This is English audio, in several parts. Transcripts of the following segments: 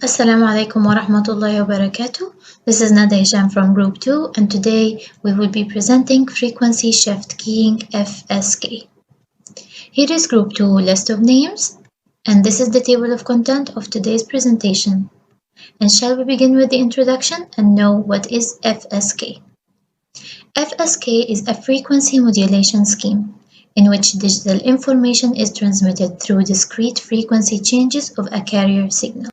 Assalamu alaikum wa rahmatullahi wa barakatuh. This is Nada Hisham from Group 2 and today we will be presenting Frequency Shift Keying FSK. Here is Group 2 list of names and this is the table of content of today's presentation. And shall we begin with the introduction and know what is FSK? FSK is a frequency modulation scheme in which digital information is transmitted through discrete frequency changes of a carrier signal.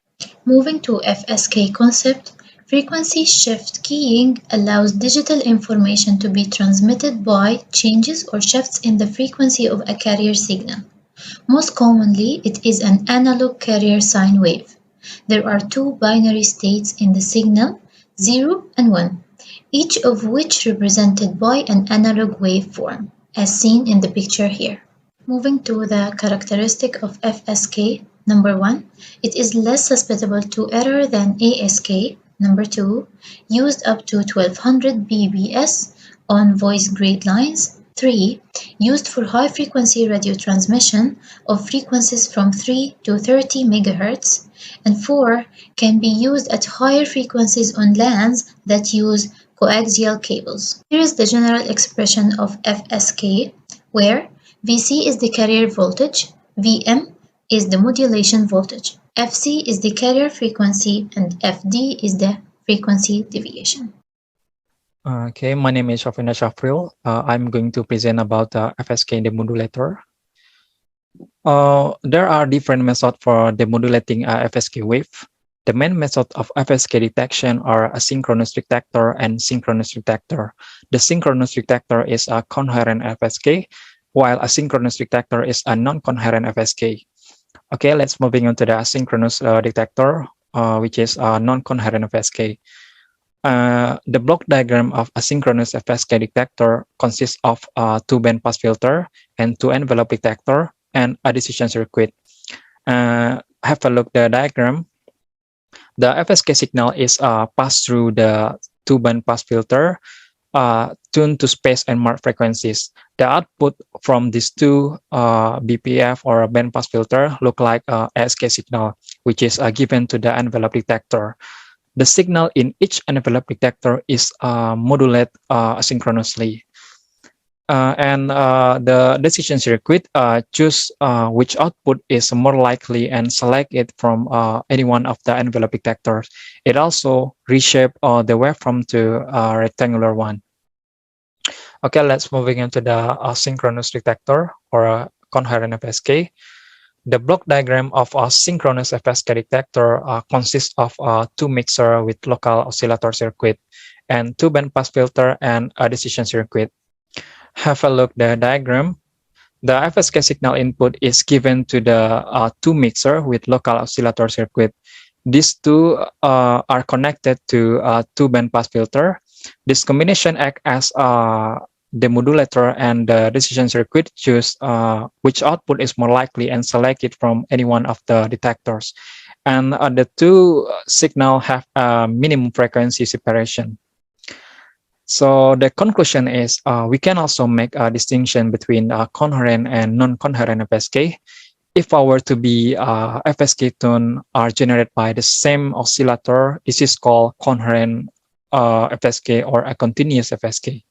Moving to FSK concept, frequency shift keying allows digital information to be transmitted by changes or shifts in the frequency of a carrier signal. Most commonly, it is an analog carrier sine wave. There are two binary states in the signal, 0 and 1, each of which represented by an analog waveform, as seen in the picture here. Moving to the characteristic of FSK, number 1, it is less susceptible to error than ASK. Number 2, used up to 1200 BBS on voice grade lines. 3, used for high frequency radio transmission of frequencies from 3 to 30 MHz. And 4, can be used at higher frequencies on LANs that use coaxial cables. Here is the general expression of FSK, where Vc is the carrier voltage, Vm is the modulation voltage, Fc is the carrier frequency, and Fd is the frequency deviation. Okay, my name is Shafina Shafril. I'm going to present about FSK demodulator. There are different methods for demodulating FSK wave. The main method of FSK detection are asynchronous detector and synchronous detector. The synchronous detector is a coherent FSK, while asynchronous detector is a non-coherent FSK. Okay, let's moving on to the asynchronous detector, which is a non-coherent FSK. The block diagram of asynchronous FSK detector consists of two band pass filter and two envelope detector and a decision circuit. Have a look at the diagram. The FSK signal is passed through the two band pass filter tuned to space and marked frequencies. The output from these two BPF or band pass filter look like ASK signal, which is given to the envelope detector. The signal in each envelope detector is modulated asynchronously. The decision circuit choose which output is more likely and select it from any one of the envelope detectors. It also reshape the waveform to a rectangular one. Okay, let's moving into the synchronous detector or a coherent FSK. The block diagram of a synchronous FSK detector consists of two mixer with local oscillator circuit and two band pass filter and a decision circuit. Have a look at the diagram. The FSK signal input is given to the two mixer with local oscillator circuit. These two are connected to two band pass filter. This combination acts as the modulator and the decision circuit choose which output is more likely and select it from any one of the detectors. And the two signal have a minimum frequency separation. So the conclusion is we can also make a distinction between coherent and non-coherent FSK. If our to be FSK tone are generated by the same oscillator, this is called coherent FSK or a continuous FSK.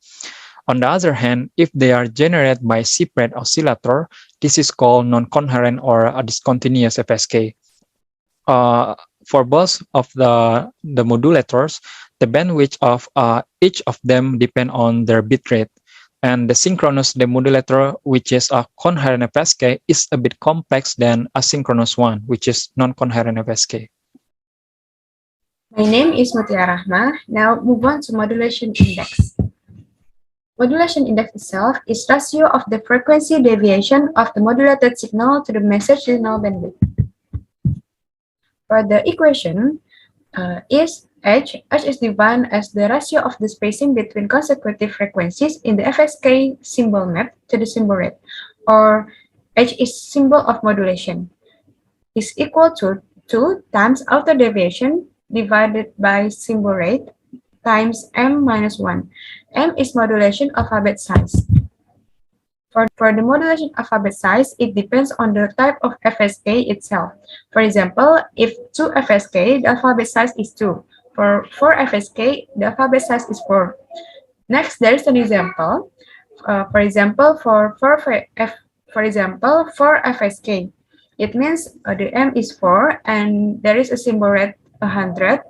On the other hand, if they are generated by separate oscillator, this is called non-coherent or a discontinuous FSK. For both of the modulators, the bandwidth of each of them depend on their bitrate. And the synchronous demodulator, which is a coherent FSK, is a bit complex than a synchronous one, which is non-coherent FSK. My name is Muti'ah. Now move on to modulation index. Modulation index itself is ratio of the frequency deviation of the modulated signal to the message signal bandwidth. For the equation is H is defined as the ratio of the spacing between consecutive frequencies in the FSK symbol map to the symbol rate, or H is symbol of modulation, is equal to 2 times outer deviation divided by symbol rate times m minus 1. M is modulation alphabet size. For the modulation alphabet size, it depends on the type of FSK itself. For example, if 2 FSK, the alphabet size is 2. For 4 FSK, the alphabet size is 4. Next, there is an example. For example, for 4 FSK, it means the M is 4 and there is a symbol read 100,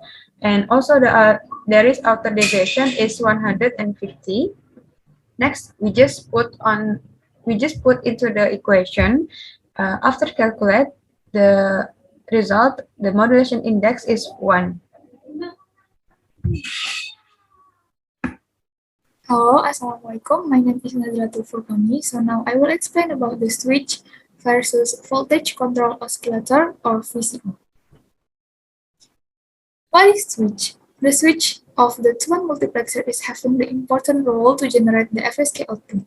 and also there is outer deviation is 150. Next, we just put into the equation. After calculate the result, the modulation index is 1. Hello, Assalamualaikum. My name is Nazratul Furqani. So now I will explain about the switch versus voltage control oscillator or VCO. What is switch? The switch of the 2-1 multiplexer is having the important role to generate the FSK output.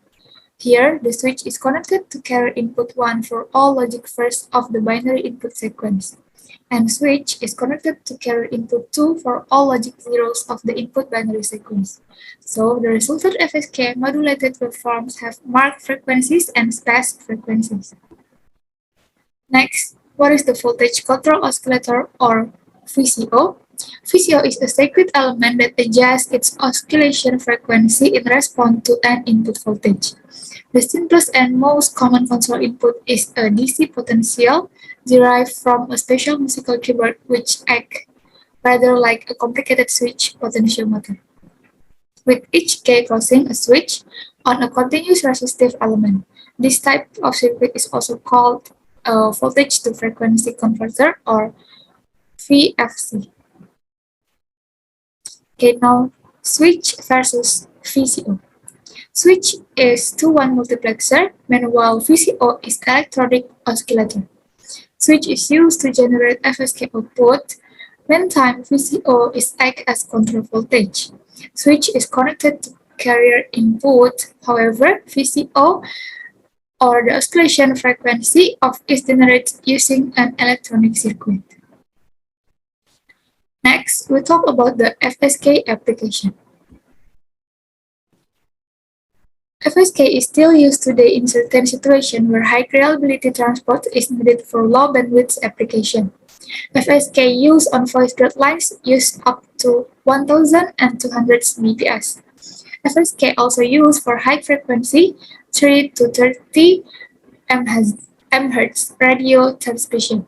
Here, the switch is connected to carrier input 1 for all logic first of the binary input sequence, and switch is connected to carrier input 2 for all logic zeros of the input binary sequence. So, the resulted FSK modulated waveforms have marked frequencies and spaced frequencies. Next, what is the voltage control oscillator or VCO? VCO is a circuit element that adjusts its oscillation frequency in response to an input voltage. The simplest and most common control input is a DC potential derived from a special musical keyboard which acts rather like a complicated switch potentiometer, with each K crossing a switch on a continuous resistive element. This type of circuit is also called a voltage to frequency converter or VFC. Okay, now switch versus VCO. Switch is 2-1 multiplexer, meanwhile VCO is electronic oscillator. Switch is used to generate FSK output. Meantime, VCO is act as control voltage. Switch is connected to carrier input. However, VCO or the oscillation frequency of is generated using an electronic circuit. Next, we talk about the FSK application. FSK is still used today in certain situations where high reliability transport is needed for low bandwidth application. FSK used on voice dot lines use up to 1200 bps. FSK also used for high frequency 3 to 30 MHz radio transmission.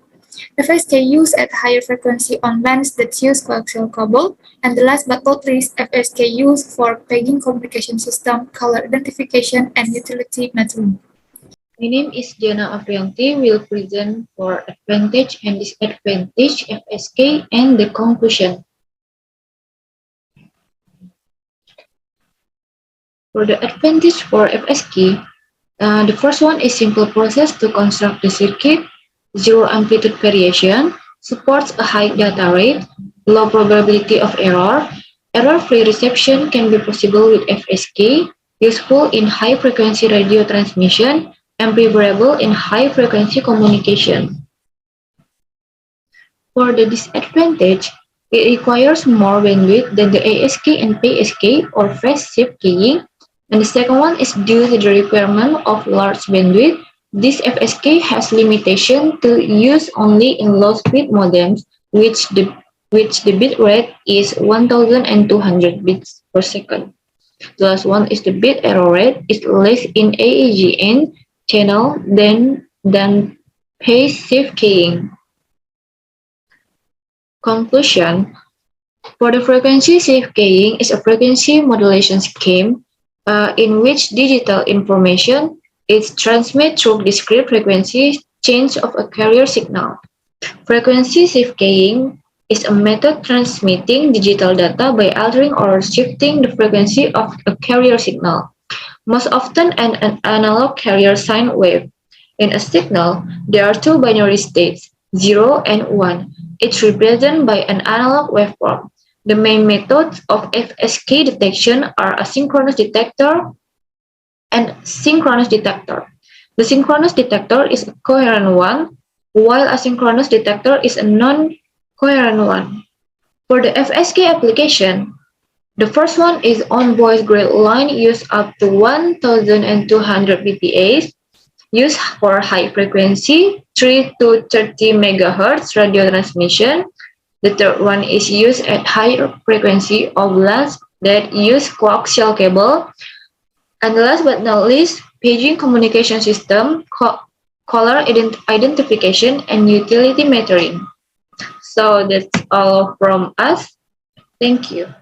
FSK used at higher frequency on lines that use coaxial cable, and the last but not least, FSK used for pegging communication system, color identification, and utility metering. My name is Diana Aprianti. Will present for advantage and disadvantage FSK and the conclusion. For the advantage for FSK, the first one is simple process to construct the circuit, zero amplitude variation, supports a high data rate, low probability of error, error-free reception can be possible with FSK, useful in high-frequency radio transmission, and preferable in high-frequency communication. For the disadvantage, it requires more bandwidth than the ASK and PSK or phase shift keying, and the second one is due to the requirement of large bandwidth. This FSK has limitation to use only in low-speed modems, which the bit rate is 1200 bits per second. The last one is the bit error rate is less in AAGN channel than phase shift keying. Conclusion: for the frequency shift keying is a frequency modulation scheme in which digital information is transmitted through discrete frequency change of a carrier signal. Frequency shift keying is a method transmitting digital data by altering or shifting the frequency of a carrier signal, most often an analog carrier sine wave. In a signal, there are two binary states, 0 and 1, each represented by an analog waveform. The main methods of FSK detection are asynchronous detector and synchronous detector. The synchronous detector is a coherent one, while asynchronous detector is a non-coherent one. For the FSK application, The first one is on-voice grid line used up to 1,200 bps, used for high frequency 3 to 30 megahertz radio transmission. The third one is used at higher frequency of lands that use coaxial cable. And last but not least, paging communication system, caller identification, and utility metering. So that's all from us. Thank you.